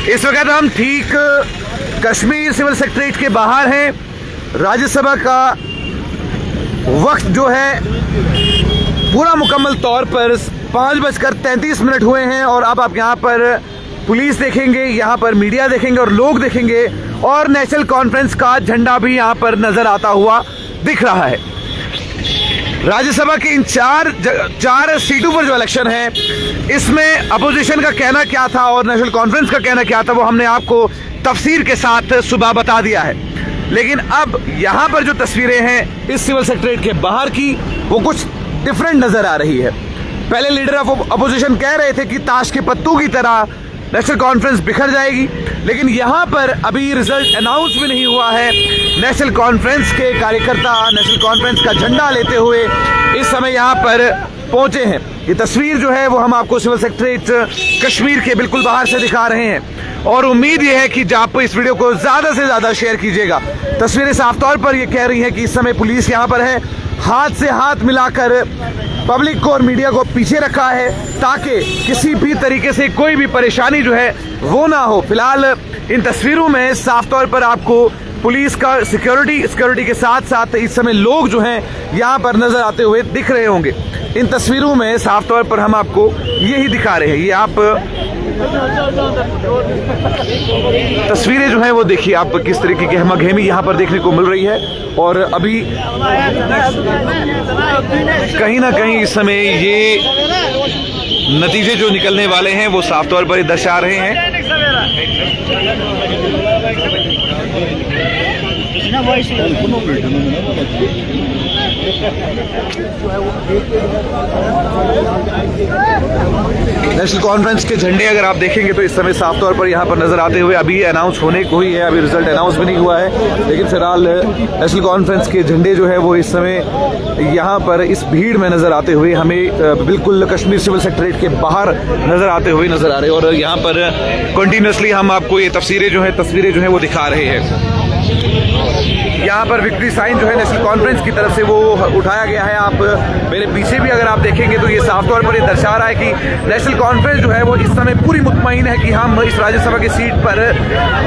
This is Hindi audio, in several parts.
इस वक्त हम ठीक कश्मीर सिविल सेक्रेटरीट के बाहर हैं। राज्यसभा का वक्त जो है पूरा मुकम्मल तौर पर 5:33 हुए हैं और अब आप यहाँ पर पुलिस देखेंगे, यहाँ पर मीडिया देखेंगे और लोग देखेंगे और नेशनल कॉन्फ्रेंस का झंडा भी यहाँ पर नजर आता हुआ दिख रहा है। राज्यसभा के इन चार सीटों पर जो इलेक्शन है, इसमें अपोजिशन का कहना क्या था और नेशनल कॉन्फ्रेंस का कहना क्या था, वो हमने आपको तफसीर के साथ सुबह बता दिया है। लेकिन अब यहाँ पर जो तस्वीरें हैं इस सिविल सेक्रेटरीट के बाहर की, वो कुछ डिफरेंट नजर आ रही है। पहले लीडर ऑफ अपोजिशन कह रहे थे कि ताश के पत्तों की तरह नेशनल कॉन्फ्रेंस बिखर जाएगी, लेकिन यहाँ पर अभी रिजल्ट अनाउंस भी नहीं हुआ है। नेशनल कॉन्फ्रेंस के कार्यकर्ता नेशनल कॉन्फ्रेंस का झंडा लेते हुए इस समय यहाँ पर पहुंचे हैं। ये तस्वीर जो है वो हम आपको सिविल सेक्रेटरीट कश्मीर के बिल्कुल बाहर से दिखा रहे हैं और उम्मीद ये है कि आप इस वीडियो को ज़्यादा से ज़्यादा शेयर कीजिएगा। तस्वीरें साफ तौर पर ये कह रही हैं कि इस समय पुलिस यहाँ पर है, हाथ से हाथ मिलाकर पब्लिक को और मीडिया को पीछे रखा है ताकि किसी भी तरीके से कोई भी परेशानी जो है वो ना हो। फिलहाल इन तस्वीरों में साफ तौर पर आपको पुलिस का सिक्योरिटी के साथ साथ इस समय लोग जो हैं यहाँ पर नजर आते हुए दिख रहे होंगे। इन तस्वीरों में साफ तौर पर हम आपको यही दिखा रहे हैं। ये आप तस्वीरें जो हैं वो देखिए आप किस तरीके की गहमागहमी यहाँ पर देखने को मिल रही है और अभी कहीं ना कहीं इस समय ये नतीजे जो निकलने वाले हैं वो साफ तौर पर दर्शा रहे हैं। नेशनल कॉन्फ्रेंस के झंडे अगर आप देखेंगे तो इस समय साफ तौर पर यहाँ पर नजर आते हुए अभी अनाउंस होने को ही है, अभी रिजल्ट अनाउंस भी नहीं हुआ है, लेकिन फिलहाल नेशनल कॉन्फ्रेंस के झंडे जो है वो इस समय यहाँ पर इस भीड़ में नजर आते हुए हमें बिल्कुल कश्मीर सिविल सेक्रेटरीट के बाहर नजर आते हुए नजर आ रहे हैं और यहाँ पर कंटिन्यूसली हम आपको ये तस्वीरें जो है वो दिखा रहे हैं। यहाँ पर विक्ट्री साइन जो है नेशनल कॉन्फ्रेंस की तरफ से वो उठाया गया है। आप मेरे पीछे भी अगर आप देखेंगे तो ये साफ तौर पर ये दर्शा रहा है कि नेशनल कॉन्फ्रेंस जो है वो इस समय पूरी मुतमईन है कि हम इस राज्यसभा की सीट पर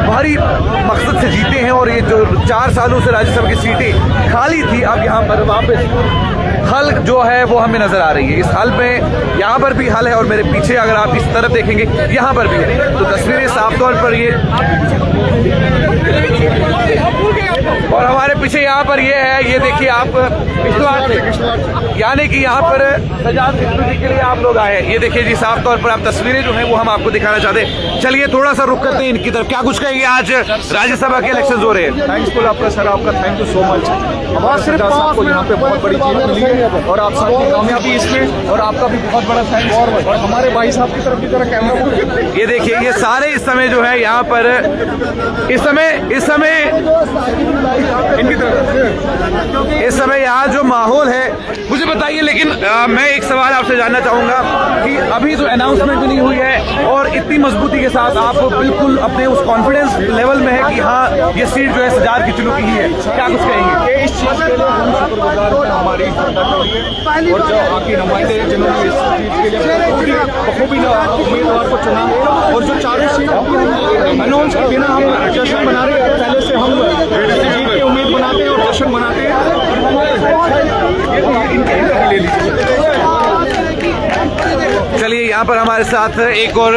भारी मकसद से जीते हैं और ये जो 4 सालों से राज्यसभा की सीटें खाली थी, अब यहाँ पर वापस हल जो है वो हमें नजर आ रही है। इस हल में यहाँ पर भी हल है और मेरे पीछे अगर आप इस तरफ देखेंगे यहाँ पर भी है, तो तस्वीरें साफ तौर पर ये और हमारे पीछे यहाँ पर ये है, ये देखिए आप यानी कि यहाँ पर सजाद के लिए आप लोग आए हैं। ये देखिए जी साफ तौर पर आप तस्वीरें जो हैं वो हम आपको दिखाना चाहते हैं। चलिए थोड़ा सा रुक करते हैं इनकी तरफ। क्या कुछ कहेंगे, आज राज्यसभा के इलेक्शन हो रहे हैं? थैंक्सफुल आपका सर, आपका थैंक यू सो मच। हमारे सरदार साहब को यहाँ पे बहुत बड़ी जीत मिली है और आप सबकी कामयाबी इसमें और आपका भी बहुत बड़ा थैंक्स और हमारे भाई साहब की तरफ की तरह कैमरा। ये देखिए ये सारे इस समय जो है यहाँ पर इस समय यहाँ जो माहौल है मुझे बताइए। लेकिन मैं एक सवाल आपसे जानना चाहूंगा कि अभी तो अनाउंसमेंट भी नहीं हुई है और इतनी मजबूती के साथ आप बिल्कुल अपने उस कॉन्फिडेंस लेवल में है कि हाँ ये सीट जो है सजाद की चुनू की ही है, क्या कुछ कहेंगे? इस चीज के लिए हम शुक्रगुजार हैं हमारी और जो बाकी नुमाइंदे जिन्होंने इस चीज के लिए बखूबी उम्मीदवार को चुना और जो 4 सीट अनाउंस के बिना हम जश्न मना रहे हैं। पहले से हम जीत की उम्मीद बनाते हैं और जश्न मनाते हैं। चलिए यहाँ पर हमारे साथ एक और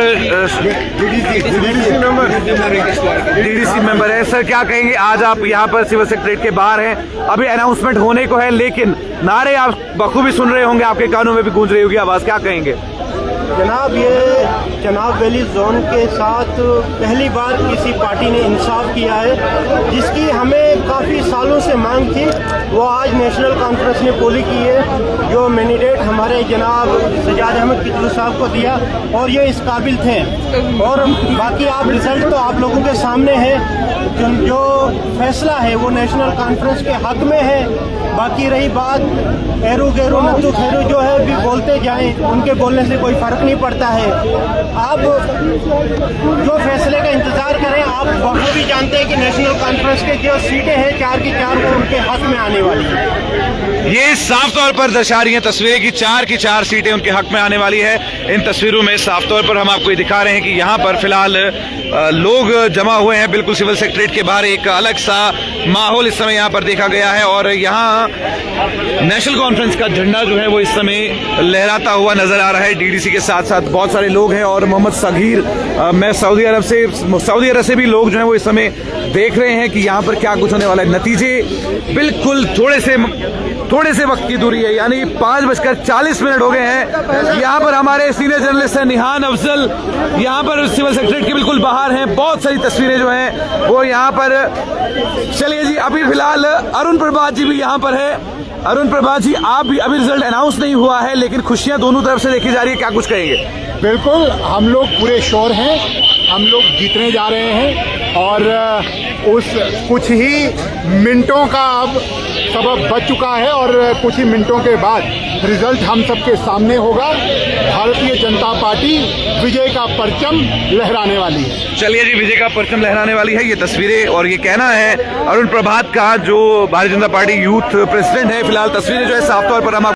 डीडीसी मेंबर है। सर क्या कहेंगे, आज आप यहाँ पर सिविल सेक्रेटरीट के बाहर हैं, अभी अनाउंसमेंट होने को है लेकिन नारे आप बखूबी सुन रहे होंगे, आपके कानों में भी गूंज रही होगी आवाज़, क्या कहेंगे? जनाब ये चनाब वैली जोन के साथ पहली बार किसी पार्टी ने इंसाफ किया है, जिसकी हमें काफ़ी सालों से मांग थी, वो आज नेशनल कॉन्फ्रेंस ने पूरी की है। जो मैंडेट हमारे जनाब सजाद अहमद किचलू साहब को दिया और ये इस काबिल थे और बाकी आप रिजल्ट तो आप लोगों के सामने है। जो फैसला है वो नेशनल कॉन्फ्रेंस के हक में है। बाकी रही बात खैरू गैरू नत्थू खैरू जो है भी बोलते जाएं, उनके बोलने से कोई फ़र्क नहीं पड़ता है। आप जो फैसले का इंतज़ार करें, आप बहुत भी जानते हैं कि नेशनल कॉन्फ्रेंस के जो सीटें हैं 4 की 4 वो उनके हक में आने वाली हैं। ये साफ तौर पर दर्शा रही हैं तस्वीरें की 4 सीटें उनके हक में आने वाली है। इन तस्वीरों में साफ तौर पर हम आपको ये दिखा रहे हैं कि यहाँ पर फिलहाल लोग जमा हुए हैं। बिल्कुल सिविल सेक्रेटरीट के बाहर एक अलग सा माहौल इस समय यहाँ पर देखा गया है और यहाँ नेशनल कॉन्फ्रेंस का झंडा जो है वो इस समय लहराता हुआ नजर आ रहा है। डीडीसी के साथ साथ बहुत सारे लोग हैं और मोहम्मद सगीर, मैं सऊदी अरब से भी लोग जो है वो इस समय देख रहे हैं कि यहाँ पर क्या कुछ होने वाला है। नतीजे बिल्कुल थोड़े से वक्त की दूरी है, यानी 5:40 हो गए हैं। यहाँ पर हमारे सीनियर जर्नलिस्ट हैं निहान अफजल, यहाँ पर सिविल सेक्रेटरीट के बिल्कुल बाहर हैं। बहुत सारी तस्वीरें जो हैं वो यहाँ पर। चलिए जी, अभी फिलहाल अरुण प्रभात जी भी यहाँ पर है। अरुण प्रभात जी, आप भी, अभी रिजल्ट अनाउंस नहीं हुआ है लेकिन खुशियां दोनों तरफ से देखी जा रही है, क्या कुछ कहेंगे? बिल्कुल, हम लोग पूरे शोर हैं, हम लोग जीतने जा रहे हैं और उस कुछ ही मिनटों का अब सबब बच चुका है और कुछ ही मिनटों के बाद रिजल्ट हम सबके सामने होगा। भारतीय जनता पार्टी विजय का परचम लहराने वाली है। चलिए जी, विजय का परचम लहराने वाली है। ये तस्वीरें और ये कहना है अरुण प्रभात का, जो Bharatiya Janata party youth president है। फिलहाल तस्वीरें जो है साफ तौर पर हम